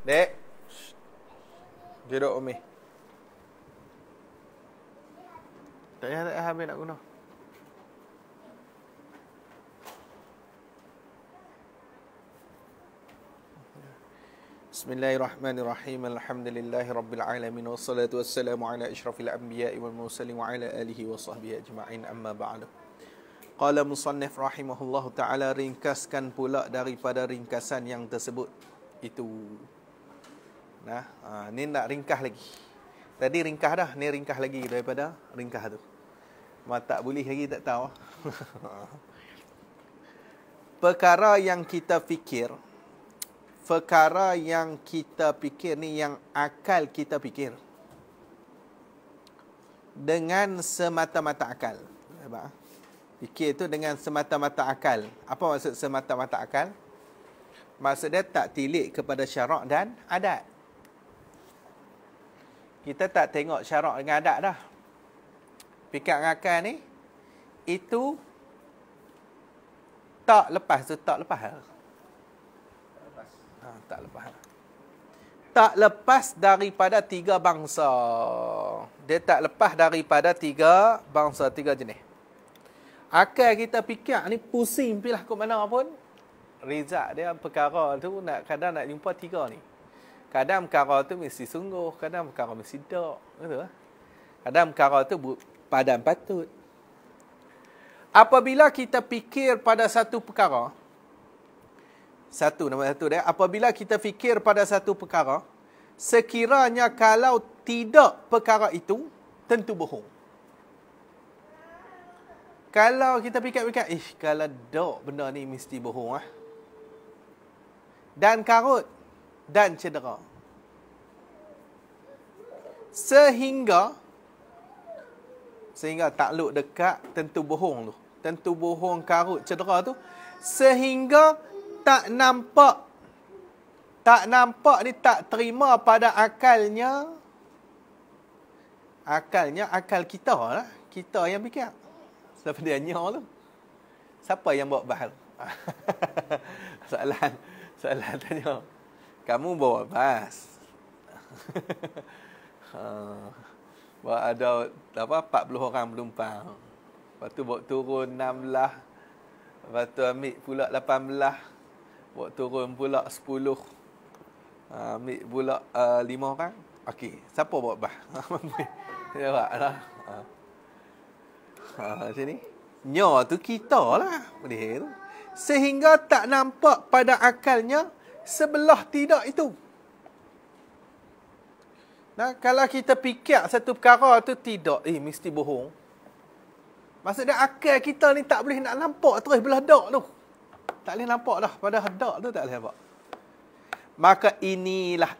Dek. Duduk Umi. Tak payah habis nak guna. Bismillahirrahmanirrahim. Alhamdulillahi rabbil alamin wassalatu wassalamu ala asyrafil anbiya'i wal mursalin wa ala alihi wa sahbihi ajma'in, amma ba'du. Qala musannif rahimahullahu ta'ala, ringkaskan pula daripada ringkasan yang tersebut itu. Nah, ni nak ringkas lagi. Tadi ringkas dah, ni ringkas lagi daripada ringkas tu. Mak tak boleh lagi, tak tahu. Perkara yang kita fikir ni yang akal kita fikir dengan semata-mata akal. Fikir itu dengan semata-mata akal. Apa maksud semata-mata akal? Maksudnya tak tilik kepada syarak dan adat. Kita tak tengok syarak dengan adat dah. Fikir akal ni, itu tak lepas. Tak lepas. Tak lepas daripada tiga bangsa. Dia tak lepas daripada tiga bangsa, tiga jenis. Akal kita fikir ni pusing pilah ke mana pun, result dia perkara tu kadang nak jumpa tiga ni. Kadang perkara tu mesti sungguh, kadang perkara mesti tak. Betul tak? Kadang perkara tu padan patut. Apabila kita fikir pada satu perkara, apabila kita fikir pada satu perkara, sekiranya kalau tidak perkara itu, tentu bohong. Kalau kita fikir-fikir, kalau dok benda ni mesti bohong. Dan karut, dan cedera. Sehingga takluk dekat, tentu bohong tu. Tentu bohong, karut, cedera tu. Sehingga tak nampak ni, tak terima pada akalnya. Akal kita lah. Kita yang fikir. Siapa dia tu? Siapa yang bawa bahal? Soalan tanya. Kamu bawa bas. Bawa ada 40 orang penumpang. Lepas tu bawa turun 16. Lepas tu ambil pula 18. Bawa turun pula 10. Ambil pula 5 orang. Okey, siapa bawa bas? Jawablah. Sini. Nya tu kita lah. Boleh tu. Sehingga tak nampak pada akalnya sebelah tidak itu. Nah, kalau kita fikir satu perkara tu tidak, mesti bohong. Maksudnya akal kita ni tak boleh nak nampak terus belah dak tu. Tak boleh nampak dah pada dak tu, tak boleh nampak. Maka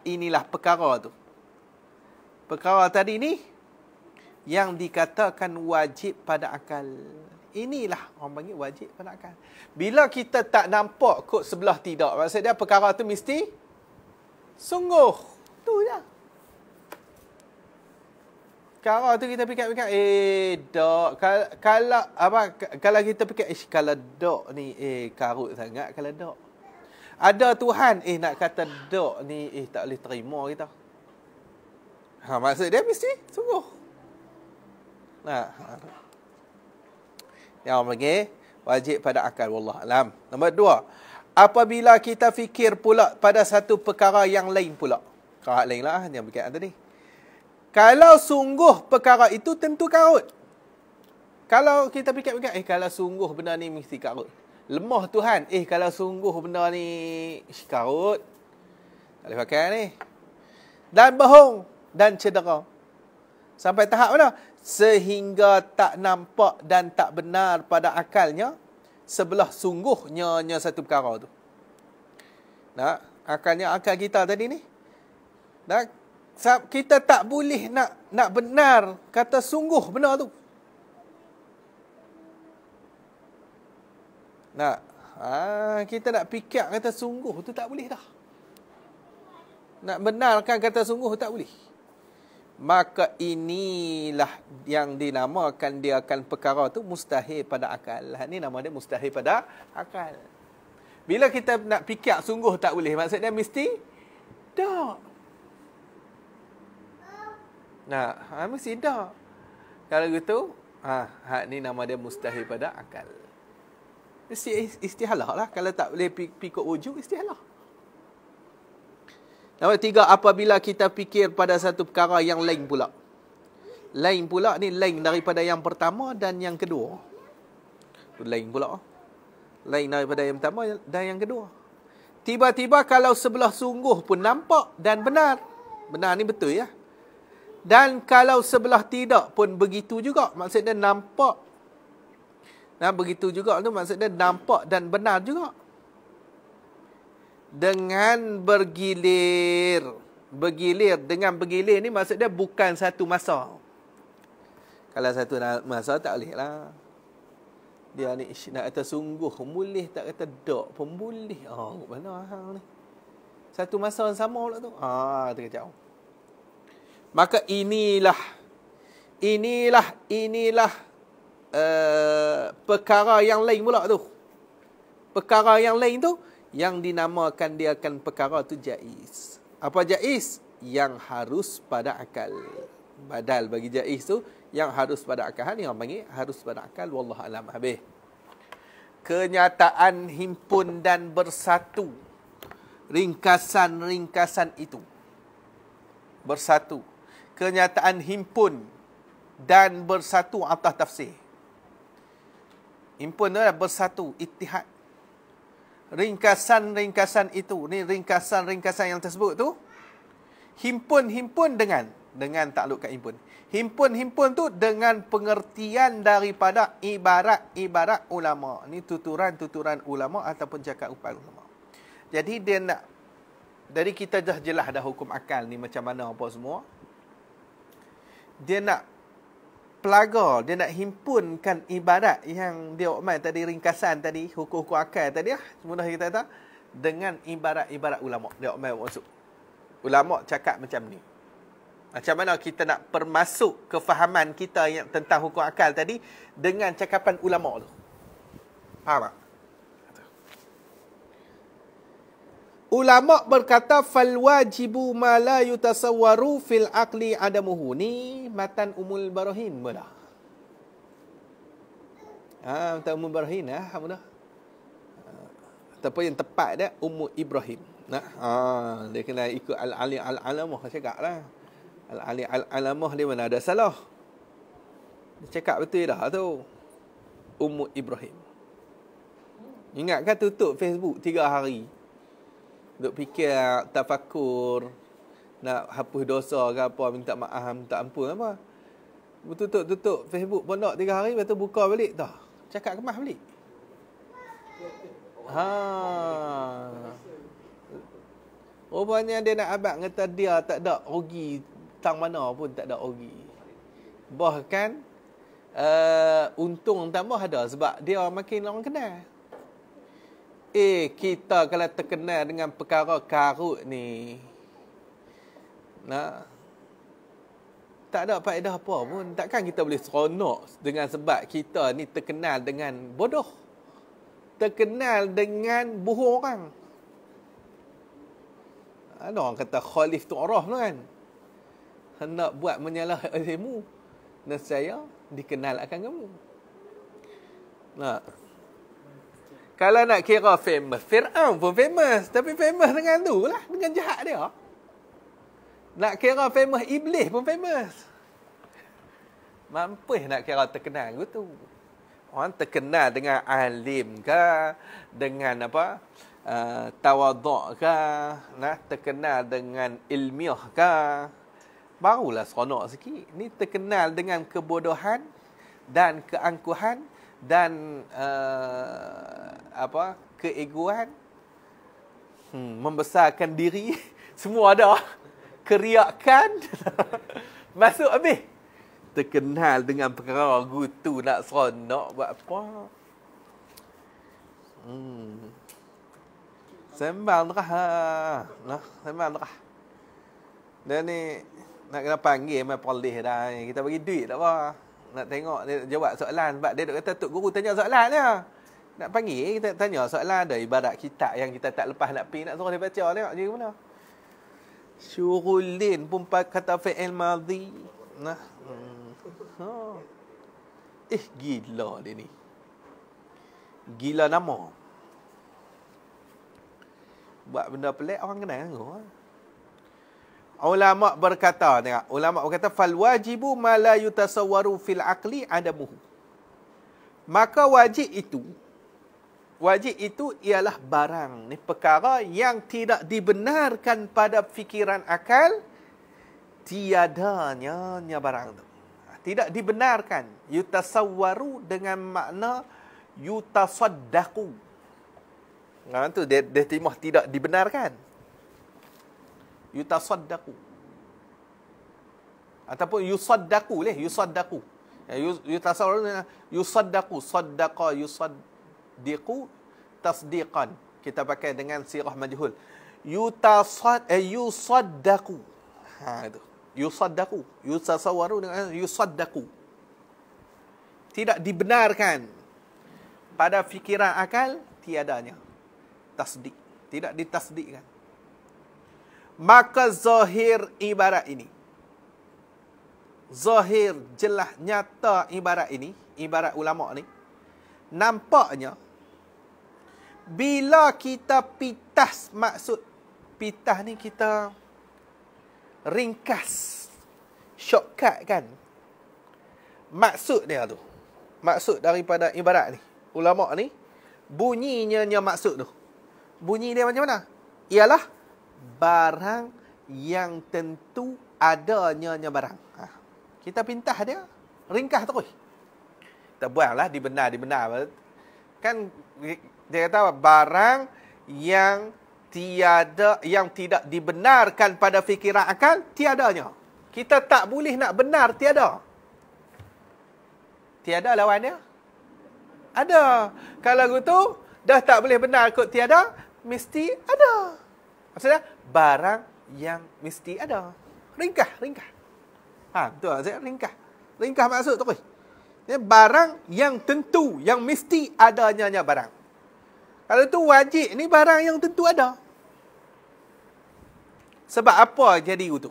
inilah perkara tu. Perkara tadi ni yang dikatakan wajib pada akal. Inilah orang panggil wajib pada akal. Bila kita tak nampak kot sebelah tidak, maksudnya perkara tu mesti sungguh. Tu je. Perkara tu kita fikir-fikir, dok. Kalau kita fikir, kalau dok ni, karut sangat kalau dok. Ada Tuhan, nak kata dok ni, tak boleh terima kita. Maksud dia mesti sungguh. Yang orang panggil wajib pada akal. Wallah alam. Nombor 2, apabila kita fikir pula pada satu perkara yang lain pula. Perkara lain lah yang berkaitan tadi. Kalau sungguh perkara itu tentu karut. Kalau kita fikir-fikir, kalau sungguh benda ni mesti karut. Lemah Tuhan, kalau sungguh benda ni karut. Tak boleh pakai ni. Dan bohong dan cedera. Sampai tahap mana? Sehingga tak nampak dan tak benar pada akalnya sebelah sungguhnya satu perkara tu. Nah, akal kita tadi ni. Nah, kita tak boleh nak benar kata sungguh benar tu. Nah, kita nak fikir kata sungguh tu tak boleh dah. Nak benarkan kata sungguh tak boleh. Maka inilah yang dinamakan dia akan perkara tu mustahil pada akal. Ini nama dia mustahil pada akal. Bila kita nak fikir sungguh tak boleh, maksudnya mesti Tak. Nah, mesti tak. Kalau gitu, hak ni nama dia mustahil pada akal. Mesti istihalah lah. Kalau tak boleh pikuk wujud, istihalah. Nombor 3, apabila kita fikir pada satu perkara yang lain pula. Lain pula ni lain daripada yang pertama dan yang kedua. Lain pula. Lain daripada yang pertama dan yang kedua. Tiba-tiba kalau sebelah sungguh pun nampak dan benar. Benar ni betul ya. Dan kalau sebelah tidak pun begitu juga. Maksudnya nampak. Nah, begitu juga tu maksudnya nampak dan benar juga. Dengan bergilir. Bergilir. Dengan bergilir ni maksudnya bukan satu masa. Kalau satu masa tak boleh lah. Dia ni nak kata sungguh boleh, tak kata tak pun boleh. Mana hang ni? Satu masa yang sama pula tu. Terkejap. Maka inilah perkara yang lain pula tu. Perkara yang lain tu yang dinamakan dia akan perkara tu jaiz. Apa jaiz? Yang harus pada akal. Badal bagi jaiz tu yang harus pada akal. Ni orang panggil harus pada akal. Wallahu alam. Habis. Kenyataan himpun dan bersatu. Ringkasan-ringkasan itu. Bersatu. Kenyataan himpun dan bersatu atas tafsir. Himpun tu adalah bersatu, ittihad. Ringkasan-ringkasan itu, ni ringkasan-ringkasan yang tersebut tu, himpun dengan takluk kat himpun. Himpun tu dengan pengertian daripada ibarat-ibarat ulama. Ni tuturan-tuturan ulama ataupun cakapan ulama. Jadi dia nak, dari kita dah jelas dah hukum akal ni macam mana apa semua. Dia nak pelaga, dia nak himpunkan ibarat yang dia main tadi, ringkasan tadi, hukum-hukum akal tadi mudah kita kata, dengan ibarat-ibarat ulama. Dia main masuk. Ulama cakap macam ni. Macam mana kita nak permasuk kefahaman kita yang tentang hukum akal tadi dengan cakapan ulama tu. Faham tak? Ulama berkata fal wajibu ma la yutasawwaru fil aqli adamuhu. Ni matan Ummul Barahin mudah. Matan Ummul Barahin mudah. Ataupun yang tepat dia Ummu Ibrahim. Dia kena ikut al-ali al-alamah cakaplah. Al-ali al-alamah dia mana ada salah. Dia cakap betul dah tu. Ummu Ibrahim. Ingat kan tutup Facebook 3 hari. Duk fikir tafakur, nak hapus dosa ke apa, minta maaf, minta ampun apa. Tutup Facebook pondok 3 hari, lepas tu buka balik dah. Cakap kemas balik. Rupanya dia nak abad kata dia tak ada rugi, tang mana pun tak ada rugi. Bahkan untung tambah ada sebab dia makin orang kenal. Kita kalau terkenal dengan perkara karut ni, tak ada faedah apa pun. Takkan kita boleh seronok dengan sebab kita ni terkenal dengan bodoh. Terkenal dengan bohong orang. Ada orang kata khalif tu'raf kan. Hendak buat menyalah ilmu. Nescaya dikenal akan kamu. Kalau nak kira famous, Fir'aun pun famous. Tapi famous dengan tu lah. Dengan jahat dia. Nak kira famous, Iblis pun famous. Mampus nak kira terkenal gitu. Orang terkenal dengan alim ke, dengan apa, tawaduk ke, terkenal dengan ilmiah ke, barulah seronok sikit. Ni terkenal dengan kebodohan dan keangkuhan dan keegoan, membesarkan diri, semua ada, keriakan, masuk habis. Terkenal dengan perkara gitu, nak seronok buat apa? Sembang terah. Sembang terah. Dia ni nak kena panggil mai polis dah. Kita bagi duit tak apa. Nak tengok dia jawab soalan. Sebab dia kata Tok Guru tanya soalan dia. Nak panggil kita tanya soalan. Ada ibarat kitab yang kita tak lepas nak pergi, nak suruh dia baca. Tengok je mana. Syughulin pun kata fi'il madhi. Nah. Ha. Gila dia ni. Gila nama. Buat benda pelik orang kenal kan? Ulama berkata, tengok. Ulama berkata fal wajibu ma la yutasawwaru fil aqli adamuhu. Maka wajib itu ialah barang ni, perkara yang tidak dibenarkan pada fikiran akal, tiadanya barang tu. Tidak dibenarkan. Yutasawwaru dengan makna yutasaddaqu. Nah, tu dia terima tidak dibenarkan. Yutasaddaqu. Ataupun yusaddaqu leh, yusaddaqu. Yutasawwaru yusaddaqu, saddaqa yusaddiqu tasdiqan. Kita pakai dengan sirah majhul. Yusaddaqu. Ha itu. Yusaddaqu. Yutasawwaru dengan yusaddaqu. Tidak dibenarkan pada fikiran akal, tiadanya tasdik, tidak ditasdikkan. Maka zahir ibarat ini, zahir jelas nyata ibarat ini, ibarat ulama ni, nampaknya bila kita pitas, maksud pitas ni kita ringkas, shortcut kan, maksud dia tu, maksud daripada ibarat ni, ulama ni bunyinya maksud tu, bunyi dia macam mana? Ialah barang yang tentu adanya barang. Kita pintah dia, ringkas terus. Kita buanglah dibenar. Kan dia kata barang yang tiada, yang tidak dibenarkan pada fikiran akal, tiadanya. Kita tak boleh nak benar tiada. Tiada lawan dia? Ada. Kalau gitu, dah tak boleh benar kot tiada, mesti ada. Maksudnya, barang yang mesti ada. Ringkas. Betul tak? Ringkas. Ringkas maksud tu. Barang yang tentu, yang mesti adanya barang. Kalau tu wajib, ni barang yang tentu ada. Sebab apa jadi itu?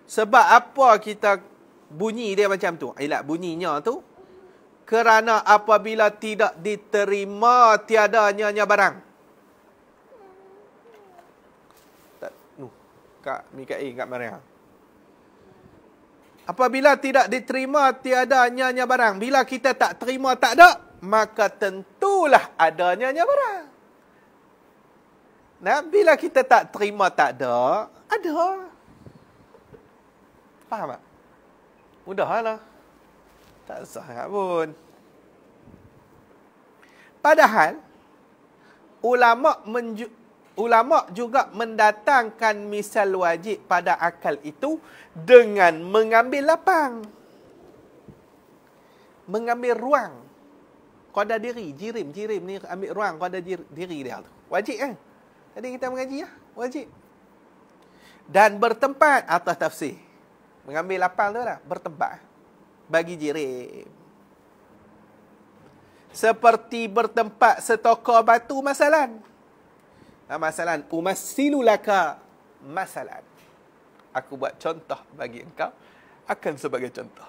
Sebab apa kita bunyi dia macam tu? Ialah bunyinya tu, kerana apabila tidak diterima tiadanya barang. Kak Mikael, Kak Maria. Apabila tidak diterima tiadanya barang, bila kita tak terima tak ada, maka tentulah adanya barang. Nah, bila kita tak terima tak ada, ada. Faham tak? Mudahlah. Tak sangat pun. Padahal ulama juga mendatangkan misal wajib pada akal itu dengan mengambil lapang. Mengambil ruang. Qada diri, jirim ni ambil ruang qada diri dia tu. Wajib kan? Tadi kita mengaji ya, wajib. Dan bertempat atas tafsir. Mengambil lapang tu lah, bertempat bagi jirim. Seperti bertempat setokor batu masalan. Masalan, umassilu laka masalan. Aku buat contoh bagi engkau, akan sebagai contoh.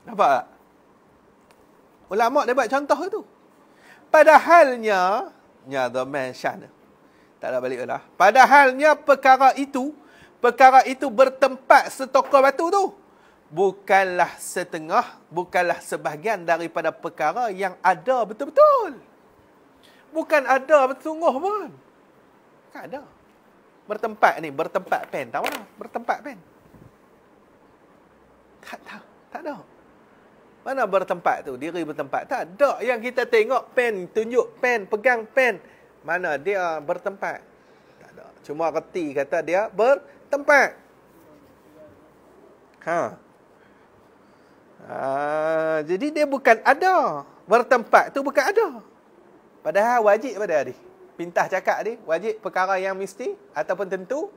Nampak tak? Ulama dia buat contoh tu. Padahalnya, the mention. Tak ada balik lah. Padahalnya perkara itu bertempat setokor batu tu, bukanlah setengah, bukanlah sebahagian daripada perkara yang ada betul-betul. Bukan ada bersungguh pun. Bukan ada. Bertempat ni, bertempat pen. Tahu tak? Bertempat pen. Tak ada. Mana bertempat tu? Diri bertempat. Tak ada yang kita tengok pen, tunjuk pen, pegang pen. Mana dia bertempat? Tak ada. Cuma reti kata dia bertempat. Jadi dia bukan ada. Bertempat tu bukan ada. Padahal wajib pada dia. Pintah cakap dia, wajib perkara yang mesti ataupun tentu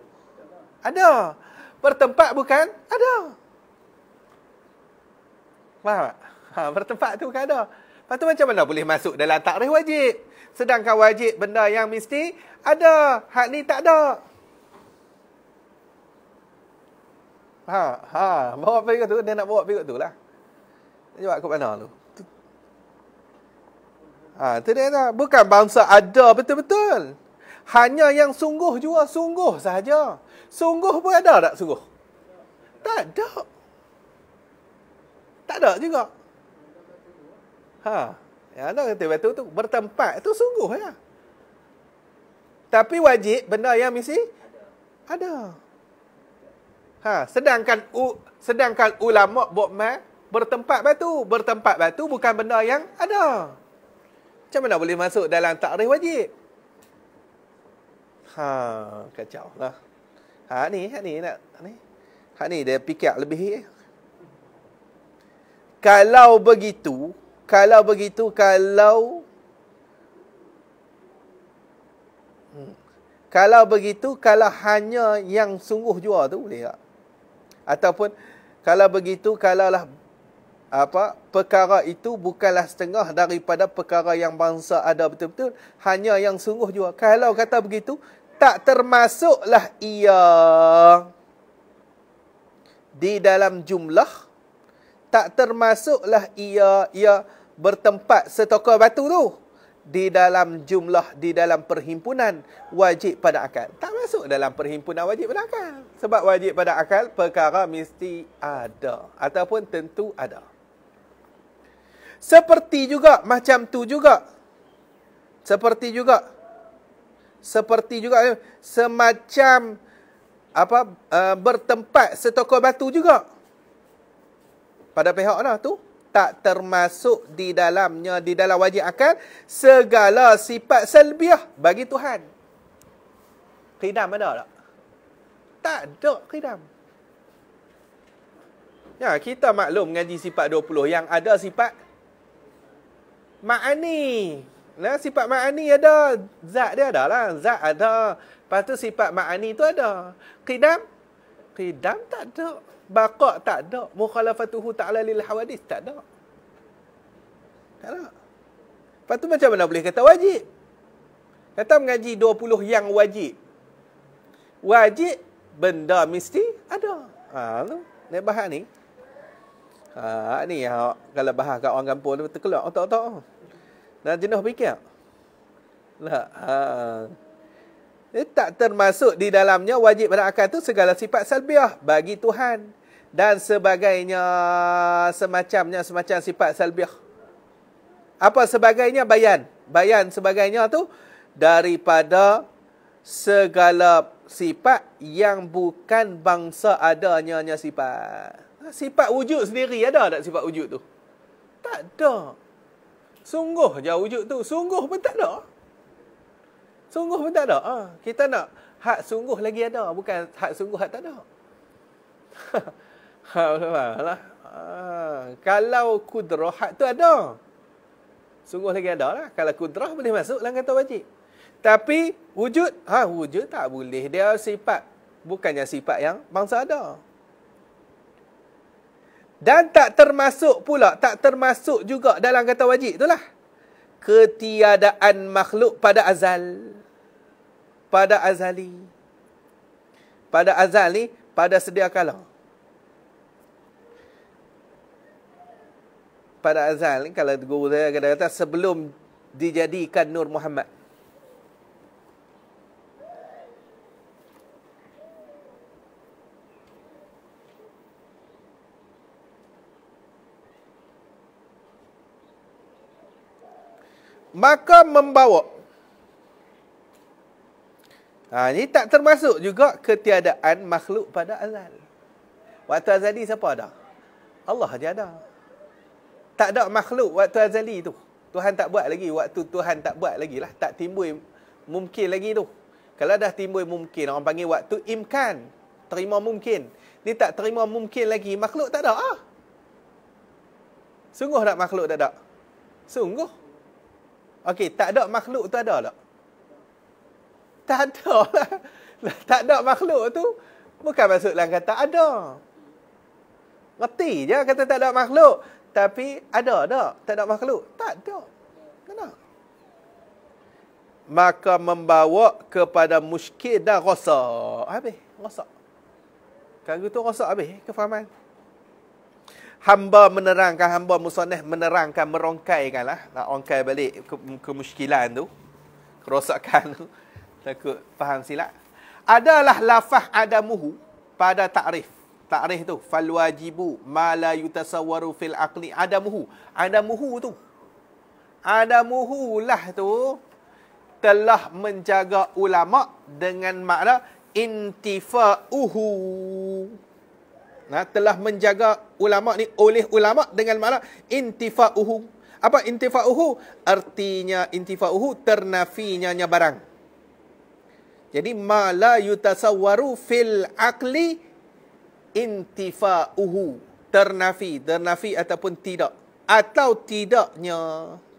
ada. Bertempat bukan ada. Faham tak? Bertempat tu bukan ada. Lepas tu macam mana boleh masuk dalam takrif wajib? Sedangkan wajib benda yang mesti ada. Hak ni tak ada. Bawa pergi tu. Dia nak bawa pergi tu lah. Dia jawab ke mana tu? Tu dia dah. Bukan bangsa ada betul-betul. Hanya yang sungguh jua. Sungguh sahaja. Sungguh pun ada tak sungguh? Tak ada. Tak ada juga. Yang ada kata batu tu. Bertempat tu sungguh ya. Tapi wajib benda yang mesti ada. Sedangkan ulama bukman bertempat batu. Bertempat batu bukan benda yang ada. Macam mana boleh masuk dalam takrif wajib? Kacau lah. Hak ni dia fikir lebih. Kalau begitu, kalau hanya yang sungguh jua tu boleh tak? Ataupun kalau begitu, kalaulah perkara itu bukanlah setengah daripada perkara yang bangsa ada betul-betul, hanya yang sungguh jua. Kalau kata begitu, tak termasuklah ia di dalam jumlah, tak termasuklah ia bertempat setokor batu tu di dalam jumlah, di dalam perhimpunan wajib pada akal. Tak masuk dalam perhimpunan wajib pada akal. Sebab wajib pada akal perkara mesti ada ataupun tentu ada. Seperti juga macam tu juga. Seperti juga semacam bertempat setokor batu juga. Pada pihak mana tu tak termasuk di dalamnya, di dalam wajib akal, segala sifat salbiah bagi Tuhan. Qidam ada tak? Tak ada qidam. Ya, kita maklum mengaji sifat 20 yang ada sifat ma'ani. Nah, sifat ma'ani ada, zat dia ada lah. Zat ada. Lepas tu sifat ma'ani tu ada. Qidam tak ada. Baqa' tak ada. Mukhalafatuhu ta'ala lil hawadis tak ada. Tak ada. Lepas tu macam mana boleh kata wajib? Kata mengaji 20 yang wajib. Wajib benda mesti ada. Tu. Ni bahas ni. Ni kalau bahas kat orang kampung tu terkelak otak-otak. Dan jenuh fikir. Tak termasuk di dalamnya wajib pada akal tu segala sifat salbiah bagi Tuhan dan sebagainya, semacam sifat salbiah. Apa sebagainya? Bayan sebagainya tu daripada segala sifat yang bukan bangsa adanya sifat. Sifat wujud sendiri ada tak sifat wujud tu? Tak ada. Sungguh je wujud tu. Sungguh pun tak ada. Kita nak hak sungguh lagi ada. Bukan hak sungguh hak tak ada. Kalau kudrah hak tu ada. Sungguh lagi ada lah. Kalau kudrah boleh masuk dalam kata wajib. Tapi wujud, wujud tak boleh. Dia sifat. Bukannya sifat yang bangsa ada. Dan tak termasuk juga dalam kata wajib itulah. Ketiadaan makhluk pada azal. Pada azali. Pada azal ni, pada sedia kala. Pada azal ni, kalau guru saya kata sebelum dijadikan Nur Muhammad. Maka membawa. Ini tak termasuk juga ketiadaan makhluk pada azal. Waktu azali siapa ada? Allah saja ada. Tak ada makhluk waktu azali tu. Tuhan tak buat lagi. Waktu Tuhan tak buat lagi lah. Tak timbul mungkin lagi tu. Kalau dah timbul mungkin, orang panggil waktu imkan. Terima mungkin. Ni tak terima mungkin lagi. Makhluk tak ada. Sungguh tak makhluk tak ada? Sungguh. Okey, tak ada makhluk tu ada tak? Tak ada lah. Tak ada makhluk tu bukan masuk dalam kata ada. Ngerti je kata tak ada makhluk. Tapi ada tak? Tak ada makhluk? Tak ada. Tak ada. Maka membawa kepada muskil dan rosak. Habis. Rosak. Kalau itu rosak habis kefahaman. Hamba menerangkan, hamba musannaf menerangkan, merongkaikan lah. Nak rongkai balik kemuskilan tu. Kerosakan tu. Takut faham silap. Adalah lafaz adamuhu pada ta'rif. Ta'rif tu. Fal wajibu ma la yutasawwaru fil aqli adamuhu. Adamuhu tu. Adamuhu lah tu telah menjaga ulama dengan makna intifa'uhu. Nah, telah menjaga ulama ni oleh ulama dengan makna intifa'uhu. Apa intifa'uhu? Artinya intifa'uhu ternafinya barang. Jadi ma la yutasawwaru fil aqli intifa'uhu. Ternafi ataupun tidak. Atau tidaknya.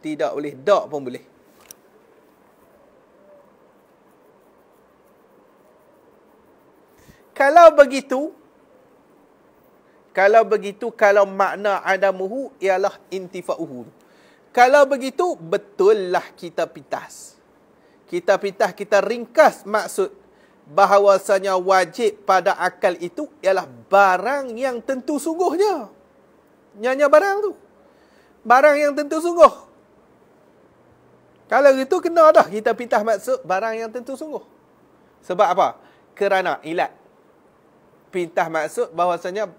Tidak boleh. Tak pun boleh. Kalau begitu, kalau makna adamuhu ialah intifa'uhu. Kalau begitu, betullah kita pitas. Kita ringkas maksud bahawasanya wajib pada akal itu ialah barang yang tentu sungguhnya. Nyanya barang tu. Barang yang tentu sungguh. Kalau itu kena dah kita pitas maksud barang yang tentu sungguh. Sebab apa? Kerana ilat. Pintas maksud bahawasanya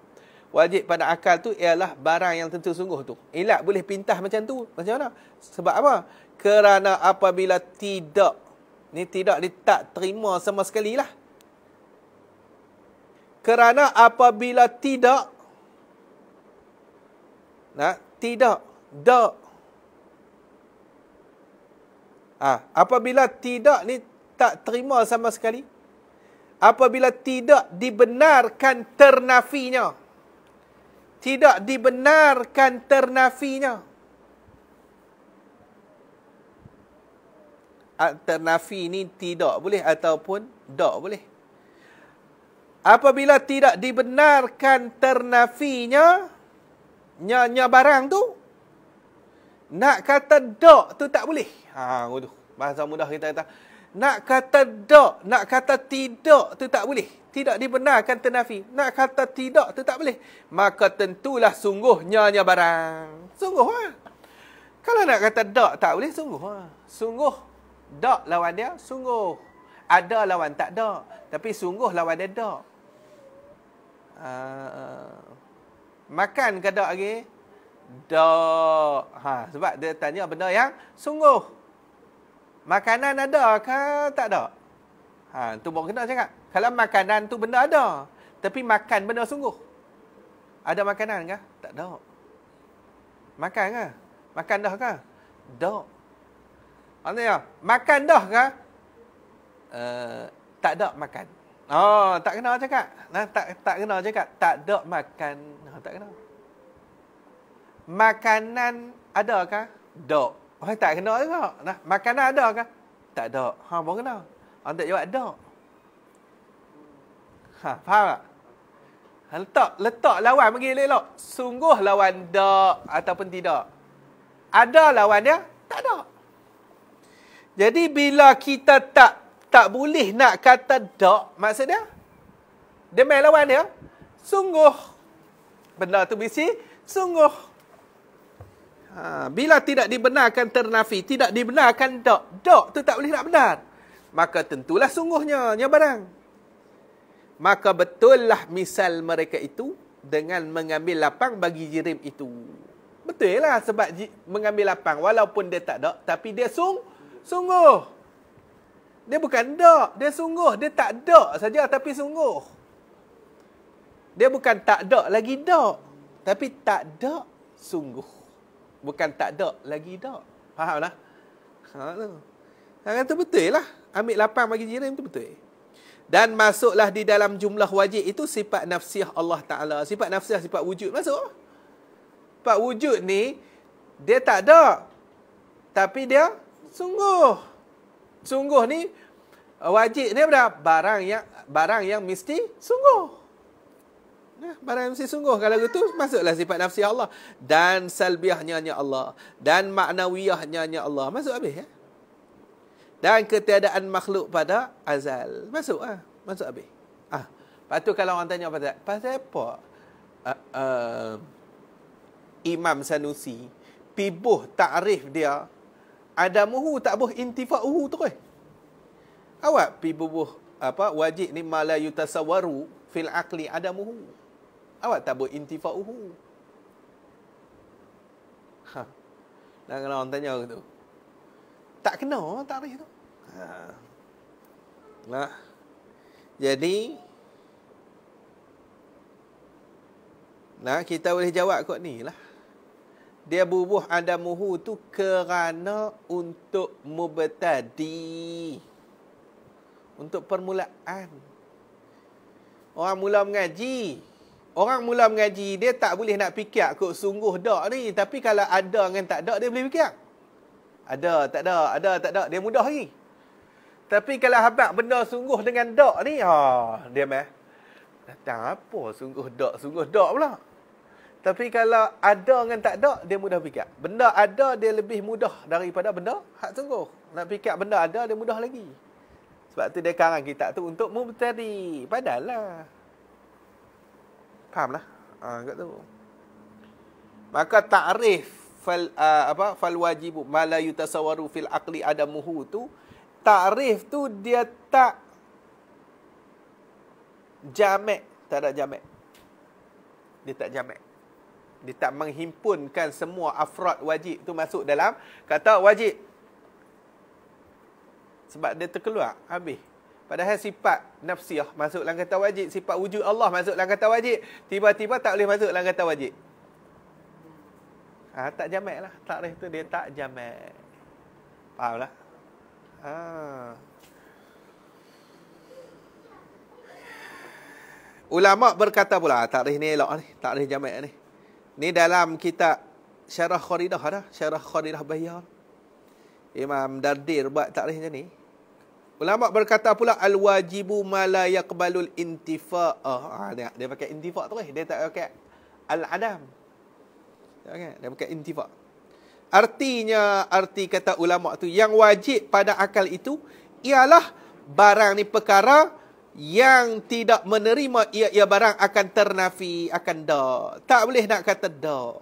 wajib pada akal tu ialah barang yang tentu sungguh tu. Ilat boleh pintas macam tu. Macam mana? Sebab apa? Kerana apabila tidak, ni tidak tak terima sama sekali lah. Kerana apabila tidak, tidak, apabila tidak ni tak terima sama sekali. Apabila tidak dibenarkan ternafinya. Tidak dibenarkan ternafinya. Ternafi ni tidak boleh ataupun tak boleh. Apabila tidak dibenarkan ternafinya, nya barang tu, nak kata tak tu tak boleh. Bahasa mudah kita kata. Nak kata tak, nak kata tidak tu tak boleh. Tidak dibenarkan ternafi. Nak kata tidak tu tak boleh. Maka tentulah sungguhnya barang. Sungguh lah. Kalau nak kata tak boleh, sungguh lah. Sungguh. Tak lawan dia, sungguh. Ada lawan tak ada. Tapi sungguh lawan dia tak. Makan ke tak lagi? Tak. Sebab dia tanya benda yang sungguh. Makanan ada ke tak ada? Tu baru kena cakap. Kalau makanan tu benda ada, tapi makan benda sungguh. Ada makanan ke? Tak ada. Makan ke? Makan dah ke? Tak. Maksudnya, makan dah ke? Tak ada makan. Tak kena cakap. Tak kena cakap. Tak ada makan. Tak kena. Makanan ada ke? Tak. Tak kena juga. Makanan ada ke? Tak ada. Baru kena. Tak jawab ada. Faham tak? Letak lawan bagi elok. Sungguh lawan tak ataupun tidak. Ada lawan dia? Tak ada. Jadi bila kita tak boleh nak kata tak, maksud dia? Dia main lawan dia? Sungguh. Benda tu mesti sungguh. Bila tidak dibenarkan ternafi, tidak dibenarkan tak tu tak boleh nak benar. Maka tentulah sungguhnya barang. Maka betullah misal mereka itu dengan mengambil lapang bagi jirim itu. Betul lah sebab mengambil lapang walaupun dia tak ada, tapi dia sungguh. Dia bukan tak, dia sungguh. Dia tak ada saja tapi sungguh. Dia bukan tak ada lagi tak, tapi tak ada sungguh. Bukan tak ada lagi tak. Faham tak? Tu betul lah. Ambil lapang bagi jirim tu betul. Dan masuklah di dalam jumlah wajib itu sifat nafsiyah Allah Ta'ala. Sifat nafsiyah, sifat wujud. Masuk. Sifat wujud ni, dia tak ada. Tapi dia sungguh. Sungguh ni, wajib ni apa? Barang yang mesti sungguh. Nah, barang mesti sungguh. Kalau gitu, masuklah sifat nafsi Allah. Dan salbiahnya hanya Allah. Dan maknawiyahnya hanya Allah. Masuk habis, ya? Dan ketiadaan makhluk pada azal. Masuk, masuk habis. Lepas tu kalau orang tanya pasal apa? Imam Sanusi, pibuh ta'rif dia, adamuhu tak buh intifa'uhu tu. Awak pibuh wajib ni ma la yutasawwaru fil aqli adamuhu. Awak tak buh intifa'uhu. Dan kalau orang tanya tu, tak kena takrif tu. Nah. Jadi kita boleh jawab kot ni lah. Dia bubuh adamuhu tu kerana untuk mubtadi. Untuk permulaan. Orang mula mengaji, dia tak boleh nak fikir kot sungguh dak ni. Tapi kalau ada dengan tak ada, dia boleh fikir. Ada, tak ada, dia mudah lagi. Tapi kalau habaq benda sungguh dengan dak ni, dia meh. Datang apa sungguh dak pula. Tapi kalau ada dengan tak ada, dia mudah fikir. Benda ada, dia lebih mudah daripada benda hak sungguh. Nak fikir benda ada, dia mudah lagi. Sebab tu dia karang kitab tu untuk mubtadi. Padahal lah. Faham lah? Kat tu. Maka ta'rif fal wajibu ma la yutasawwaru fil aqli adamuhu tu, ta'rif tu dia tak jamak, tak ada jamak. Dia tak jamak. Dia tak menghimpunkan semua afrad wajib tu masuk dalam kata wajib. Sebab dia terkeluar habis. Padahal sifat nafsiyah masuk dalam kata wajib, sifat wujud Allah masuk dalam kata wajib, tiba-tiba tak boleh masuk dalam kata wajib. Tak jamak lah. Takrif tu dia tak jamak. Faham lah? Ulama berkata pula, takrif ni elok ni, takrif jamak ni. Ni dalam kitab Syarah Kharidah dah, Syarah Kharidah Bahyar. Imam Dardir buat takrif macam ni. Ulama berkata pula al-wajibu ma la yaqbalul intifa'. Dia pakai intifa' tu dia tak pakai al-adam. Dia pakai intifa'. Arti kata ulama tu, yang wajib pada akal itu ialah barang ni perkara yang tidak menerima ia barang akan ternafi, akan dak. Tak boleh nak kata dak.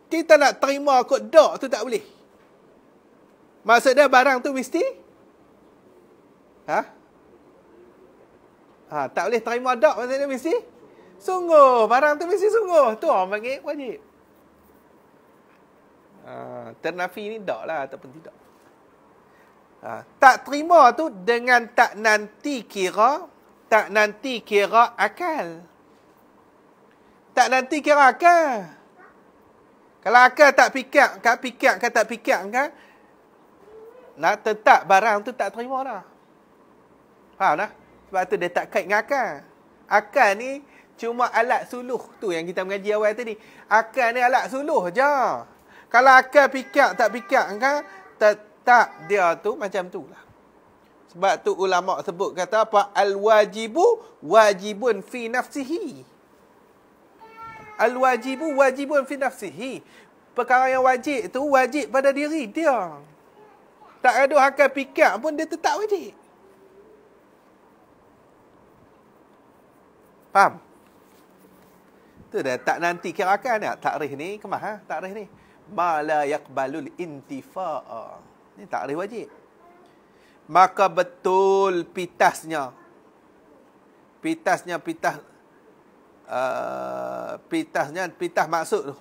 Kita nak terima kot dak tu tak boleh. Maksud dia barang tu mesti tak boleh terima dak, maksudnya mesti sungguh. Barang tu mesti sungguh. Tu orang panggil wajib. Ternafi ni dak lah ataupun tidak. Tak terima tu dengan tak nanti kira akal. Tak nanti kira akal. Kalau akal tak fikir kan, nak tetap barang tu tak terima dah. Faham dah? Sebab tu dia tak kait dengan akal. Akal ni cuma alat suluh tu yang kita mengaji awal tadi. Akal ni alat suluh je. Kalau akal tak fikir kan, tetap dia tu macam tu lah. Sebab tu ulama sebut kata apa? Al-wajibu wajibun fi nafsihi. Al-wajibu wajibun fi nafsihi. Perkara yang wajib tu wajib pada diri dia. Tak ada akal fikir pun dia tetap wajib. Faham? Tu dah tak nanti kira akal ni. Takrif ni kemah takrif ni. Ma la yaqbalul intifa'a. Ni takrif wajib. Maka betul pitasnya pitah maksud tu.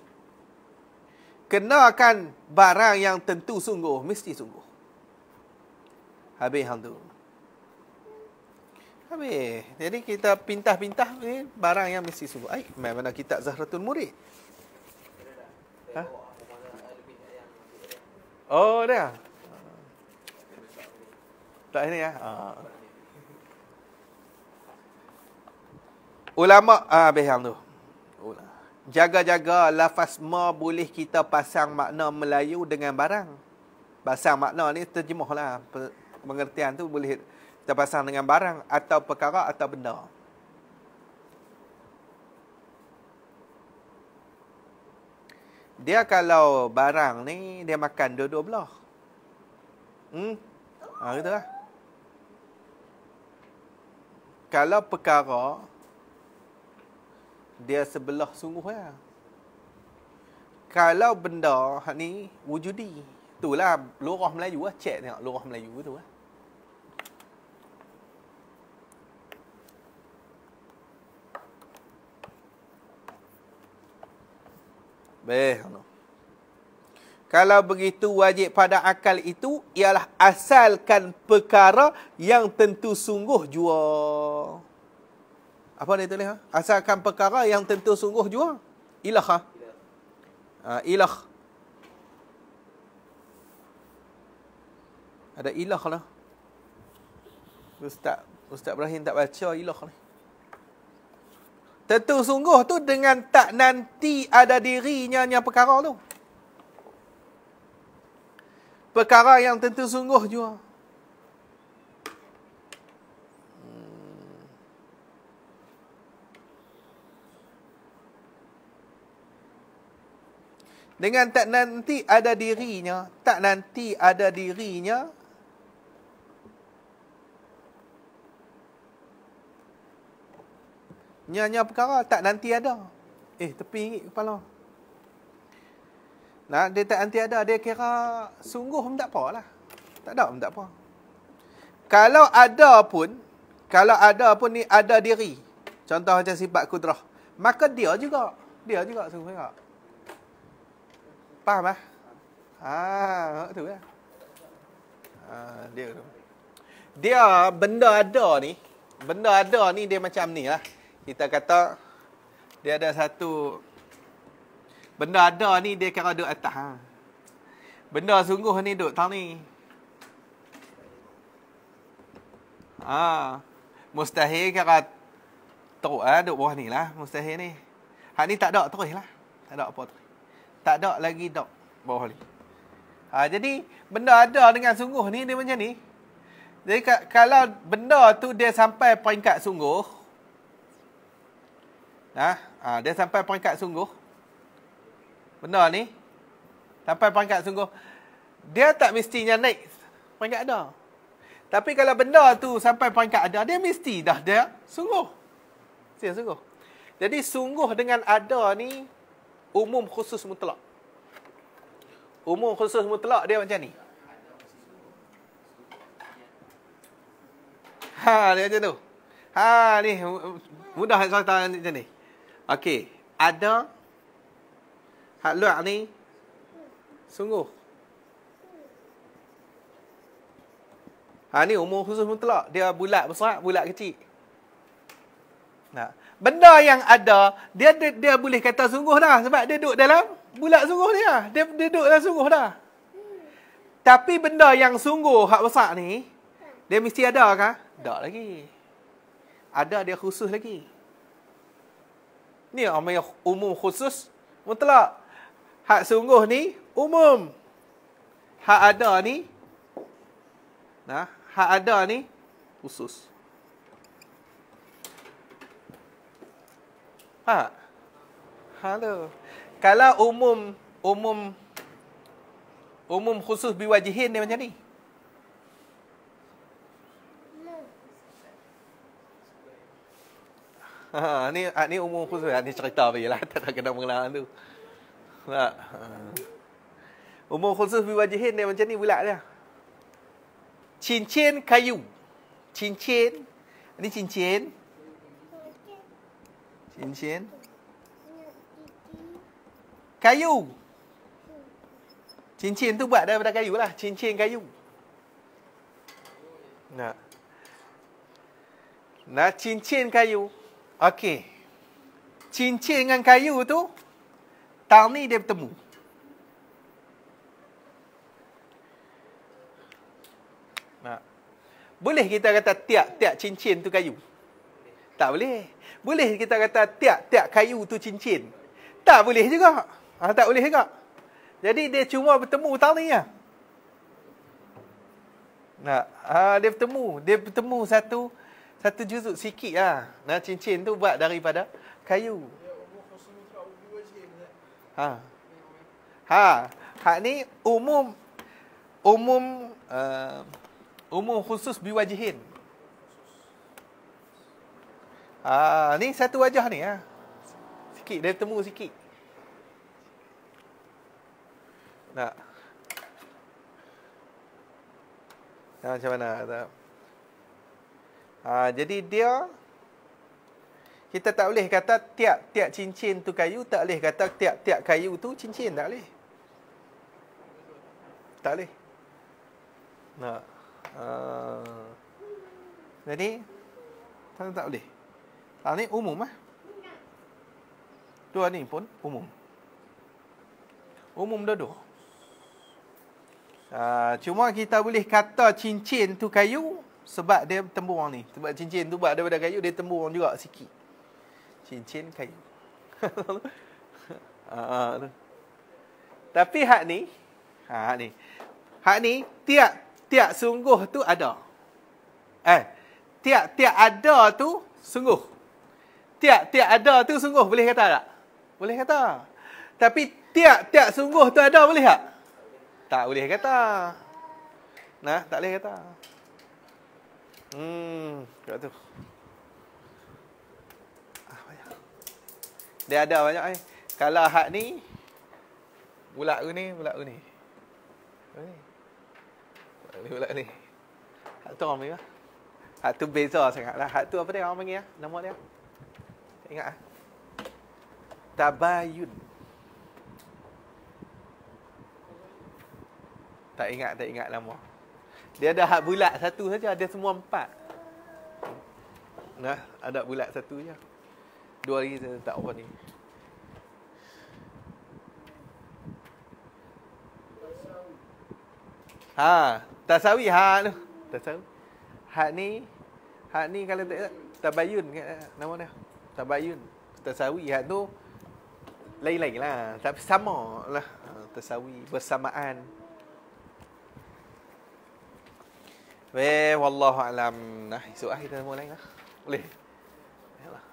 Kenakan barang yang tentu sungguh, mesti sungguh. Habis hang tu. Habis. Jadi kita pintah-pintah ni barang yang mesti sungguh. Mana kitab Zahratul Murid? Oh, dah. Tak ini ya. Ulama habis hang tu. Jaga-jaga lafaz ma boleh kita pasang makna Melayu dengan barang. Pasang makna ni terjemahlah. Pengertian tu boleh kita pasang dengan barang atau perkara atau benda. Dia kalau barang ni, dia makan dua-dua belah. Gitu lah. Kalau perkara, dia sebelah sungguh ya. Kalau benda ni wujudi, itulah lurah Melayu lah. Cek tengok lurah Melayu tu lah. Kalau begitu, wajib pada akal itu ialah asalkan perkara yang tentu sungguh jua. Apa dia tulis? Asalkan perkara yang tentu sungguh jua. Ilah. Ilah. Ada ilah lah. Ustaz Ibrahim tak baca ilah ni. Tentu sungguh tu dengan tak nanti ada dirinya yang perkara tu. Perkara yang tentu sungguh jua. Dengan tak nanti ada dirinya, tak nanti ada dirinya, nya perkara tak nanti ada. Tepi kepala. Nah, dia tak nanti ada, dia kira sungguh pun tak apa lah. Tak ada pun tak apa. Kalau ada pun ni ada diri. Contoh macam sifat kudrah. Maka dia juga sungguh juga. Faham lah? Tu lah. Dia benda ada ni dia macam ni lah. Kita kata dia ada satu benda ada ni dia kira duduk atas. Benda sungguh ni duduk tang ni. Mustahil kira teruk duduk bawah ni lah. Mustahil ni. Hak ni tak ada terus lah. Tak ada apa terus. Tak ada lagi dok bawah ni. Jadi benda ada dengan sungguh ni dia macam ni. Jadi kalau benda tu dia sampai peringkat sungguh, dia sampai peringkat sungguh, benda ni sampai peringkat sungguh, dia tak mestinya naik peringkat ada. Tapi kalau benda tu sampai peringkat ada, dia mesti dah dia sungguh. Sungguh. Jadi sungguh dengan ada ni umum khusus mutlak. Umum khusus mutlak dia macam ni. Dia macam tu. Ni mudah cerita macam ni. Okey, ada hak luar ni sungguh. Ni umum khusus mutlak. Dia bulat besar, bulat kecil. Benda yang ada, dia boleh kata sungguh dah. Sebab dia duduk dalam bulat sungguh dia. Dia duduk dalam sungguh dah. Tapi benda yang sungguh, hak besar ni, dia mesti ada kah? Tak lagi. Ada dia khusus lagi. Ni namanya umum khusus mutlak. Hak sungguh ni, umum. Hak ada ni, hak ada ni, khusus. Halo. Kalau umum khusus biwajihin dia macam ni. Ni umum khusus. Ni cerita bagilah. Tak kena mengenal tu. Umum khusus biwajihin dia macam ni pula dia. Cincin kayu. Cincin. Ni cincin. Cincin. Kayu. Cincin tu buat daripada kayu lah. Cincin kayu. Cincin kayu. Okey. Cincin dengan kayu tu, tang ni dia bertemu. Boleh kita kata tiap-tiap cincin tu kayu? Tak boleh. Boleh kita kata tiap-tiap kayu tu cincin? Tak boleh juga. Tak boleh juga. Jadi dia cuma bertemu tang ni lah. Dia bertemu satu juzuk sikit lah. Cincin tu buat daripada kayu. Hak ni umum khusus biwajihin. Ni satu wajah ni sikit dia temu sikit. Nak. Macam mana? Jadi dia kita tak boleh kata tiap-tiap cincin tu kayu, tak boleh kata tiap-tiap kayu tu cincin, tak boleh. Tak boleh. Nak. Jadi tak boleh. Ni umum Dua ni pun umum. Umum dua-dua. Cuma kita boleh kata cincin tu kayu sebab dia temburang ni. Sebab cincin tu buat daripada kayu, dia temburang juga sikit. Cincin kayu. Tapi hak ni, tiap sungguh tu ada. Tiap ada tu sungguh. Tiap ada tu sungguh, boleh kata tak? Boleh kata. Tapi tiap sungguh tu ada, boleh tak? Tak boleh kata. Tak boleh kata. Kat tu. Dia ada banyak ni. Kalau hak ni bulat ni. Bulat ni. Hak tu orang panggil. Hak tu beza sangatlah. Hak tu apa dia orang panggil? Nama dia. Tak ingat Tabayun. Tak ingat nama. Dia ada hak bulat satu saja, ada semua 4. Ada bulat satu je. 2 lagi saya tak apa ni. Tasawi tu. Tasawi. Hak ni kalau tak tabayun nama dia. Tabayun. Tasawi hak tu lain-lain lah, tapi sama lah. Tasawi bersamaan. Wallahu alam. Esok kita mula lain lah. Boleh. Yalah.